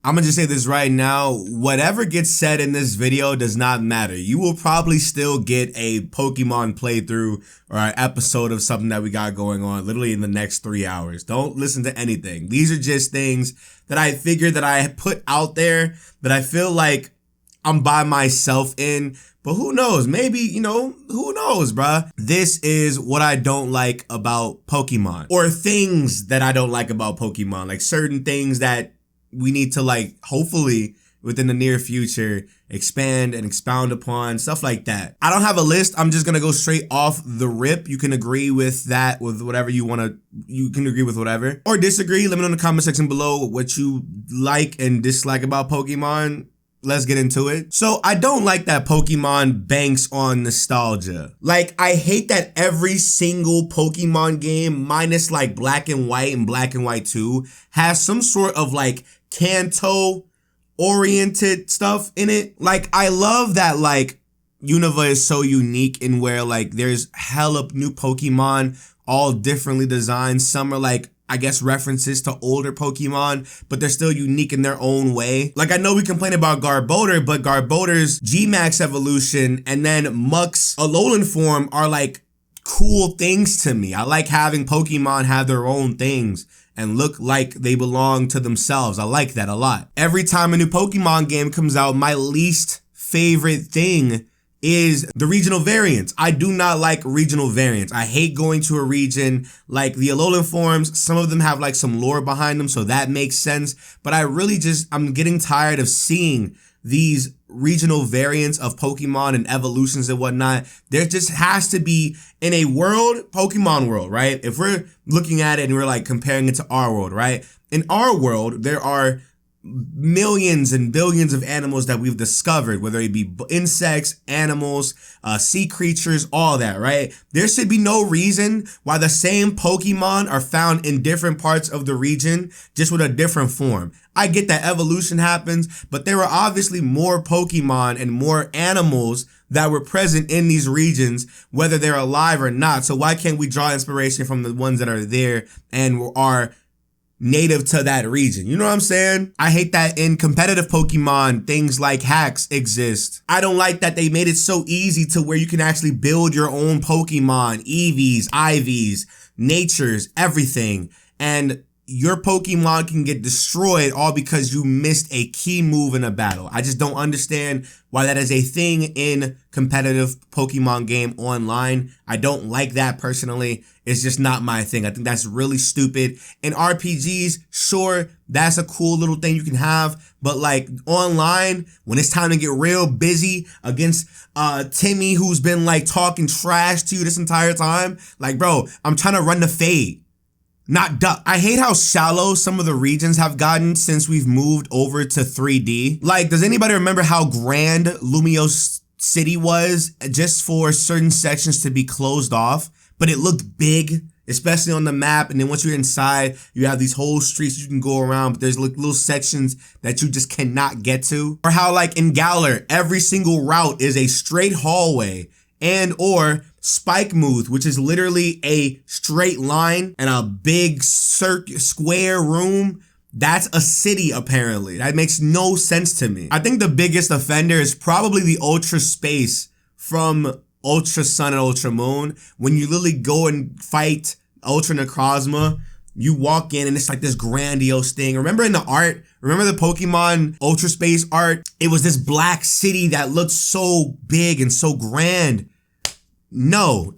I'm gonna just say this right now. Whatever gets said in this video does not matter. You will probably still get a Pokemon playthrough or an episode of something that we got going on literally in the next 3 hours. Don't listen to anything. These are just things that I figured that I put out there that I feel like I'm by myself in. But who knows? Maybe, who knows, bruh? This is what I don't like about Pokemon. Or things that I don't like about Pokemon. Like certain things that we need to hopefully within the near future, expand and expound upon, stuff like that. I don't have a list. I'm just going to go straight off the rip. You can agree with that, with whatever you want to, you can agree with whatever. Or disagree. Let me know in the comment section below what you like and dislike about Pokemon. Let's get into it. So I don't like that Pokemon banks on nostalgia. I hate that every single Pokemon game, minus Black and White and Black and White 2, has some sort of Kanto oriented stuff in it. I love that Unova is so unique in where there's hella new Pokemon, all differently designed. Some are I guess references to older Pokemon, but they're still unique in their own way. I know we complain about Garbodor, but Garbodor's G-Max evolution and then Muck's Alolan form are cool things to me. I like having Pokemon have their own things and look like they belong to themselves. I like that a lot. Every time a new Pokemon game comes out, my least favorite thing is the regional variants. I do not like regional variants. I hate going to a region the Alolan forms. Some of them have some lore behind them, so that makes sense. But I'm getting tired of seeing these regional variants of Pokemon and evolutions and whatnot. There just has to be, in a world, Pokemon world, right? If we're looking at it and we're comparing it to our world, right? In our world, there are millions and billions of animals that we've discovered, whether it be insects, animals, sea creatures, all that, right? There should be no reason why the same Pokemon are found in different parts of the region, just with a different form. I get that evolution happens, but there are obviously more Pokemon and more animals that were present in these regions, whether they're alive or not. So why can't we draw inspiration from the ones that are there and are native to that region? You know what I'm saying? I hate that in competitive Pokemon, things like hacks exist. I don't like that they made it so easy to where you can actually build your own Pokemon, EVs, IVs, natures, everything. And your Pokemon can get destroyed all because you missed a key move in a battle. I just don't understand why that is a thing in competitive Pokemon game online. I don't like that personally. It's just not my thing. I think that's really stupid. In RPGs, sure, that's a cool little thing you can have. But online, when it's time to get real busy against Timmy, who's been talking trash to you this entire time, bro, I'm trying to run the fade, not duck. I hate how shallow some of the regions have gotten since we've moved over to 3D. Does anybody remember how grand Lumiose City was just for certain sections to be closed off? But it looked big, especially on the map. And then once you're inside, you have these whole streets you can go around, but there's little sections that you just cannot get to. Or how in Galar, every single route is a straight hallway and or Spike Mooth, which is literally a straight line and a big square room. That's a city, apparently. That makes no sense to me. I think the biggest offender is probably the Ultra Space from Ultra Sun and Ultra Moon. When you literally go and fight Ultra Necrozma, you walk in and it's this grandiose thing. Remember in the art? Remember the Pokemon Ultra Space art? It was this black city that looked so big and so grand. No,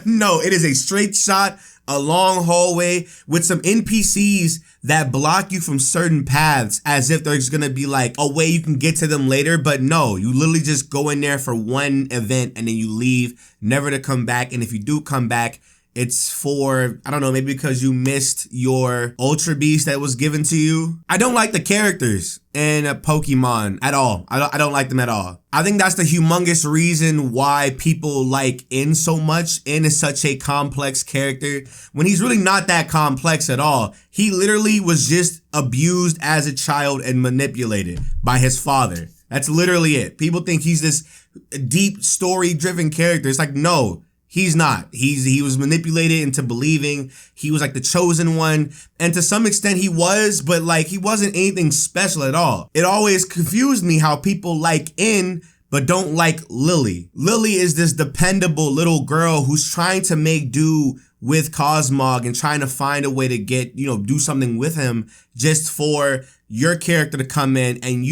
no, it is a straight shot, a long hallway with some NPCs that block you from certain paths as if there's gonna be a way you can get to them later. But no, you literally just go in there for one event and then you leave, never to come back. And if you do come back, it's for, I don't know, maybe because you missed your Ultra Beast that was given to you. I don't like the characters in Pokemon at all. I don't like them at all. I think that's the humongous reason why people like In so much. In is such a complex character when he's really not that complex at all. He literally was just abused as a child and manipulated by his father. That's literally it. People think he's this deep story-driven character. It's no. He's not. He was manipulated into believing he was like the chosen one. And to some extent he was, but like he wasn't anything special at all. It always confused me how people like In but don't like Lily. Lily is this dependable little girl who's trying to make do with Cosmog and trying to find a way to get, do something with him just for your character to come in and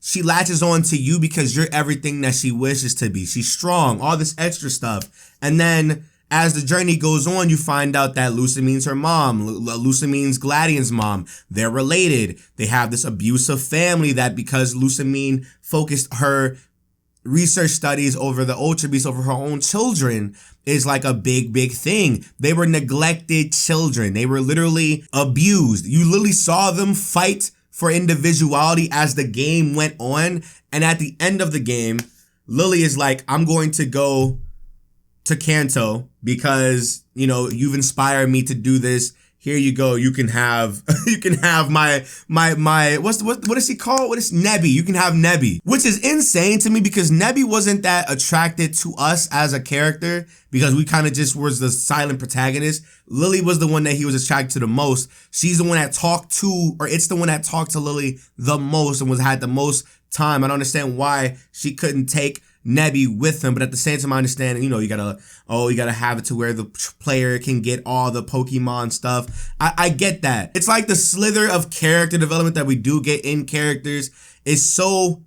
she latches on to you because you're everything that she wishes to be. She's strong, all this extra stuff. And then as the journey goes on, you find out that Lucamine's her mom. Lucamine's Gladian's mom. They're related. They have this abusive family that because Lucamine focused her research studies over the Ultra Beast over her own children is like a big thing. They were neglected children. They were literally abused. You literally saw them fight for individuality as the game went on. And at the end of the game, Lily is like, I'm going to go to Kanto because, you've inspired me to do this. Here you go. You can have my what is he called? What is Nebby? You can have Nebby, which is insane to me because Nebby wasn't that attracted to us as a character because we kind of just was the silent protagonist. Lily was the one that he was attracted to the most. She's the one that it's the one that talked to Lily the most and had the most time. I don't understand why she couldn't take Nebby with him, but at the same time I understand, you gotta have it to where the player can get all the Pokemon stuff. I get that. It's like the slither of character development that we do get in characters is so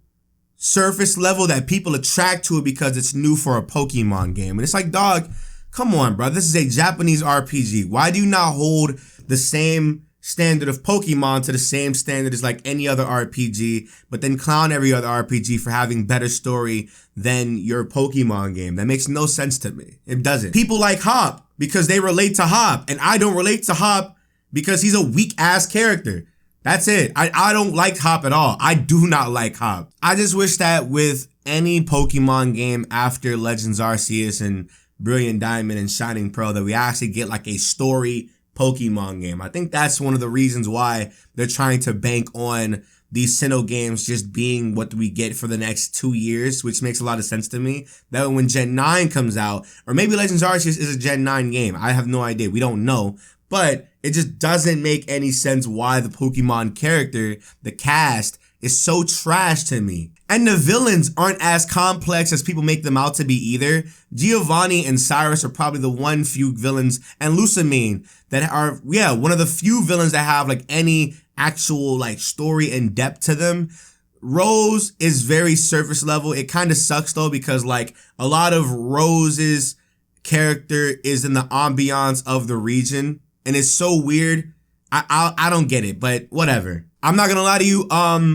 surface level that people attract to it because it's new for a Pokemon game. And it's like, dog, come on, bro. This is a Japanese RPG. Why do you not hold the same standard of Pokemon to the same standard as like any other RPG, but then clown every other RPG for having better story than your Pokemon game? That makes no sense to me. It doesn't. People like Hop because they relate to Hop, and I don't relate to Hop because he's a weak ass character. That's it. I don't like Hop at all. I do not like Hop. I just wish that with any Pokemon game after Legends Arceus and Brilliant Diamond and Shining Pearl that we actually get like a story Pokemon game. I think that's one of the reasons why they're trying to bank on these Sinnoh games just being what we get for the next 2 years, which makes a lot of sense to me. That when Gen 9 comes out, or maybe Legends Arceus is a Gen 9 game. I have no idea. We don't know. But it just doesn't make any sense why the Pokemon character, the cast, is so trash to me. And the villains aren't as complex as people make them out to be either. Giovanni and Cyrus are probably the few villains, and Lucamine, that are, one of the few villains that have like any actual like story and depth to them. Rose is very surface level. It kind of sucks though because like a lot of Rose's character is in the ambiance of the region, and it's so weird. I don't get it, but whatever. I'm not gonna lie to you.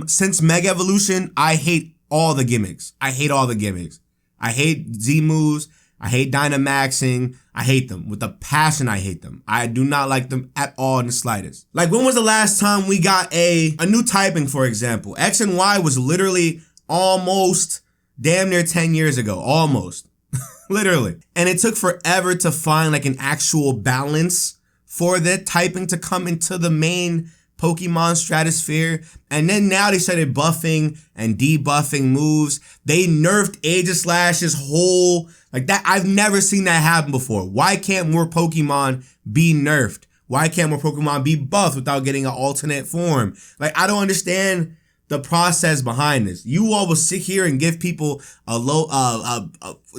Since Mega Evolution, I hate all the gimmicks. I hate all the gimmicks. I hate Z-moves. I hate Dynamaxing. I hate them. With a passion, I hate them. I do not like them at all in the slightest. Like, when was the last time we got a new typing, for example? X and Y was literally almost damn near 10 years ago. Almost. Literally. And it took forever to find like an actual balance for that typing to come into the main Pokemon stratosphere. And then now they started buffing and debuffing moves. They nerfed Aegislash's whole, like that. I've never seen that happen before. Why can't more Pokemon be nerfed? Why can't more Pokemon be buffed without getting an alternate form? Like, I don't understand the process behind this. You all will sit here and give people a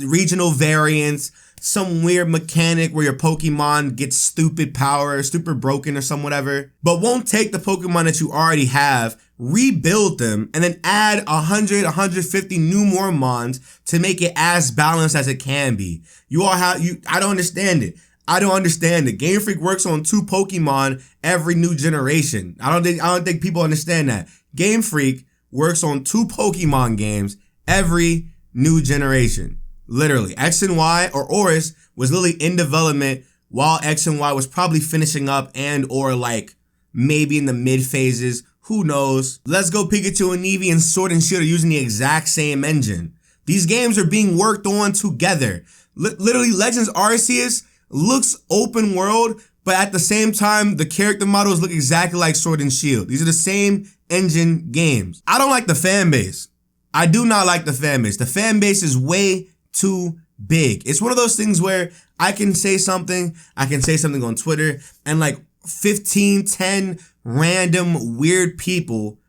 regional variance, some weird mechanic where your Pokemon gets stupid power, stupid broken or some whatever, but won't take the Pokemon that you already have, rebuild them, and then add 100, 150 new more mons to make it as balanced as it can be. I don't understand it. I don't understand it. Game Freak works on 2 Pokemon every new generation. I don't think people understand that. Game Freak works on 2 Pokemon games every new generation. Literally. X and Y or Oris was literally in development while X and Y was probably finishing up and or like maybe in the mid phases. Who knows? Let's Go Pikachu and Eevee and Sword and Shield are using the exact same engine. These games are being worked on together. Literally, Legends Arceus looks open world, but at the same time, the character models look exactly like Sword and Shield. These are the same engine games. I don't like the fan base. I do not like the fan base. The fan base is way too big. It's one of those things where I can say something on Twitter, and like 15, 10 random weird people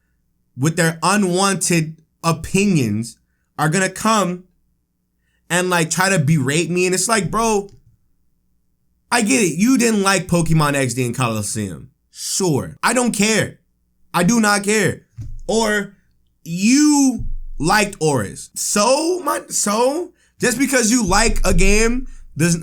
with their unwanted opinions are gonna come and like try to berate me. And it's like, bro, I get it. You didn't like Pokemon XD and Coliseum. Sure. I don't care. I do not care. Or you liked Auras. So just because you like a game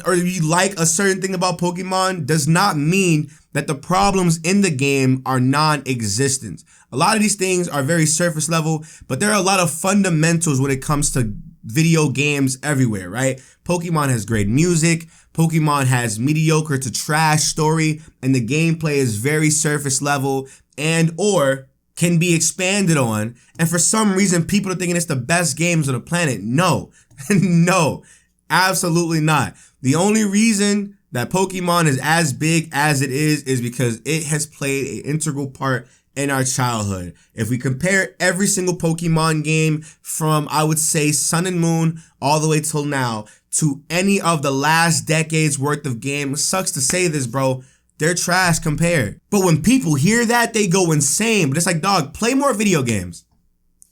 or you like a certain thing about Pokemon does not mean that the problems in the game are non-existent. A lot of these things are very surface level, but there are a lot of fundamentals when it comes to video games everywhere, right? Pokemon has great music. Pokemon has mediocre to trash story, and the gameplay is very surface level and or can be expanded on. And for some reason, people are thinking it's the best games on the planet. No, no, absolutely not. The only reason that Pokemon is as big as it is because it has played an integral part in our childhood. If we compare every single Pokemon game from, I would say, Sun and Moon all the way till now to any of the last decade's worth of games, sucks to say this, bro, they're trash compared. But when people hear that, they go insane. But it's like, dog, play more video games.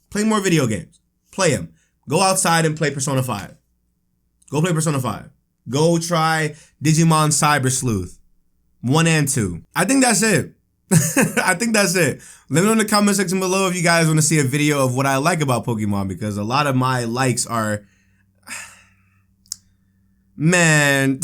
Play more video games. Play them. Go outside and play Persona 5. Go play Persona 5. Go try Digimon Cyber Sleuth 1 and 2. I think that's it. I think that's it. Let me know in the comment section below if you guys want to see a video of what I like about Pokemon, because a lot of my likes are, man.